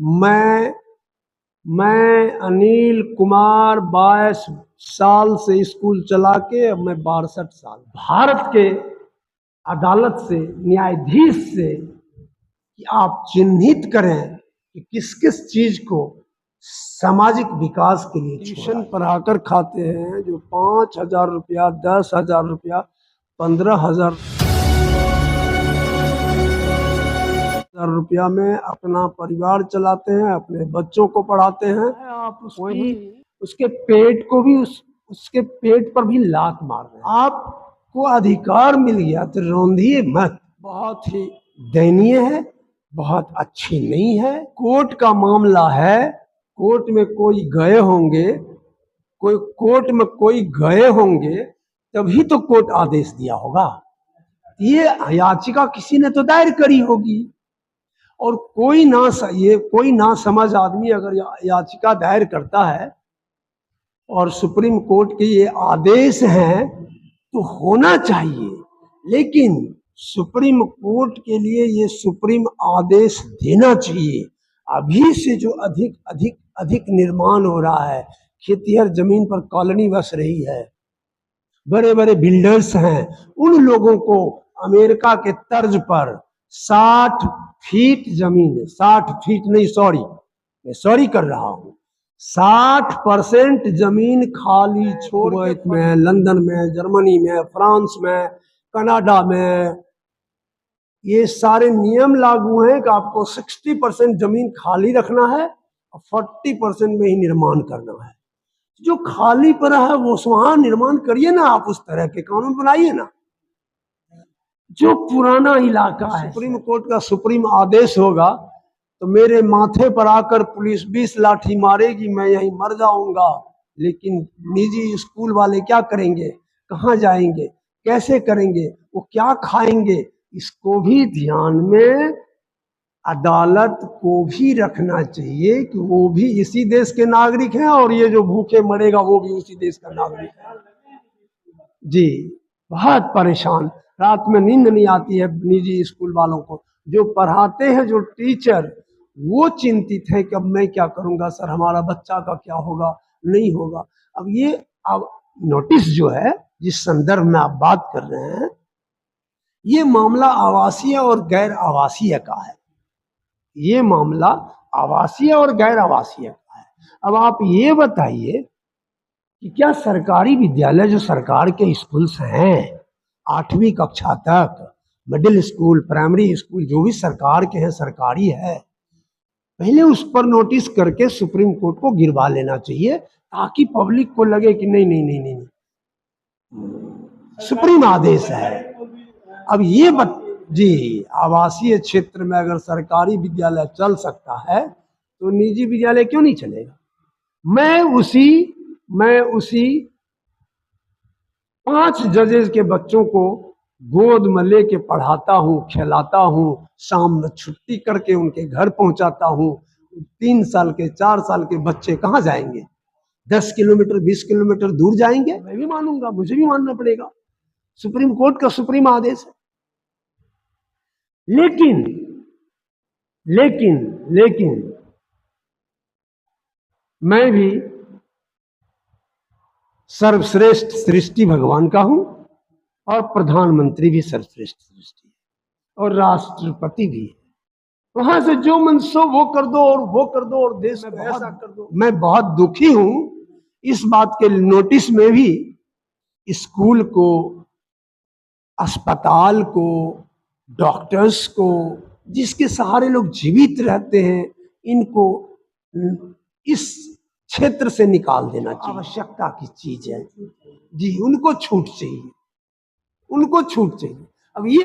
मैं मैं अनिल कुमार 22 साल से स्कूल चला के अब मैं 62 साल भारत के अदालत से, न्यायाधीश से कि आप चिन्हित करें कि किस किस चीज को सामाजिक विकास के लिए ट्यूशन पढ़ाकर खाते हैं, जो 5,000 रुपया, 10,000 रुपया, 15,000 रुपया में अपना परिवार चलाते हैं, अपने बच्चों को पढ़ाते हैं। आप उसके पेट को भी उसके पेट पर भी लात मार रहे हैं। आपको अधिकार मिल गया तो रौंदिए मत। बहुत ही दयनीय है, बहुत अच्छी नहीं है। कोर्ट का मामला है, कोर्ट में कोई गए होंगे तभी तो कोर्ट आदेश दिया होगा। ये याचिका किसी ने तो दायर करी होगी, और कोई ना समझ आदमी अगर याचिका दायर करता है और सुप्रीम कोर्ट के ये आदेश हैं तो होना चाहिए, लेकिन सुप्रीम कोर्ट के लिए ये सुप्रीम आदेश देना चाहिए। अभी से जो अधिक निर्माण हो रहा है, खेतिहर जमीन पर कॉलोनी बस रही है, बड़े बड़े बिल्डर्स हैं, उन लोगों को अमेरिका के तर्ज पर 60 फीट जमीन, 60 फीट नहीं, सॉरी कर रहा हूं, 60% जमीन खाली छोड़ में, लंदन में, जर्मनी में, फ्रांस में, कनाडा में ये सारे नियम लागू हैं कि आपको 60% जमीन खाली रखना है और 40% में ही निर्माण करना है। जो खाली पड़ा है वो वहां निर्माण करिए ना, आप उस तरह के कानून बनाइए ना। जो पुराना इलाका है, सुप्रीम कोर्ट का सुप्रीम आदेश होगा तो मेरे माथे पर आकर पुलिस 20 लाठी मारेगी, मैं यहीं मर जाऊंगा। लेकिन निजी स्कूल वाले क्या करेंगे, कहाँ जाएंगे, कैसे करेंगे, वो क्या खाएंगे, इसको भी ध्यान में अदालत को भी रखना चाहिए कि वो भी इसी देश के नागरिक हैं और ये जो भूखे मरेगा वो भी उसी देश का नागरिक है। जी, बहुत परेशान, रात में नींद नहीं आती है निजी स्कूल वालों को। जो पढ़ाते हैं, जो टीचर, वो चिंतित है कि अब मैं क्या करूंगा सर, हमारा बच्चा का क्या होगा, नहीं होगा। अब नोटिस जो है, जिस संदर्भ में आप बात कर रहे हैं, ये मामला आवासीय और गैर आवासीय का है। ये मामला आवासीय और गैर आवासीय का है। अब आप ये बताइए कि क्या सरकारी विद्यालय, जो सरकार के स्कूल्स हैं, 8वीं कक्षा तक, मिडिल स्कूल, प्राइमरी स्कूल, जो भी सरकार के हैं, सरकारी है, पहले उस पर नोटिस करके सुप्रीम कोर्ट को गिरवा लेना चाहिए, ताकि पब्लिक को लगे कि नहीं, सुप्रीम आदेश है। अब ये जी, आवासीय क्षेत्र में अगर सरकारी विद्यालय चल सकता है तो निजी विद्यालय क्यों नहीं चलेगा। मैं उसी 5 जजेस के बच्चों को गोद में लेके पढ़ाता हूँ, खिलाता हूँ, शाम में छुट्टी करके उनके घर पहुंचाता हूँ। 3 साल के, 4 साल के बच्चे कहाँ जाएंगे, 10 किलोमीटर, 20 किलोमीटर दूर जाएंगे। मैं भी मानूंगा, मुझे भी मानना पड़ेगा, सुप्रीम कोर्ट का सुप्रीम आदेश है। लेकिन मैं भी सर्वश्रेष्ठ सृष्टि भगवान का हूं, और प्रधानमंत्री भी सर्वश्रेष्ठ सृष्टि है, और राष्ट्रपति भी है। वहां से जो मन सो वो कर दो, और वो कर दो, और देश में ऐसा कर दो। मैं बहुत दुखी हूं इस बात के नोटिस में भी, स्कूल को, अस्पताल को, डॉक्टर्स को, जिसके सहारे लोग जीवित रहते हैं, इनको इस क्षेत्र से निकाल देना चाहिए। आवश्यकता की चीज है जी, उनको छूट चाहिए। अब ये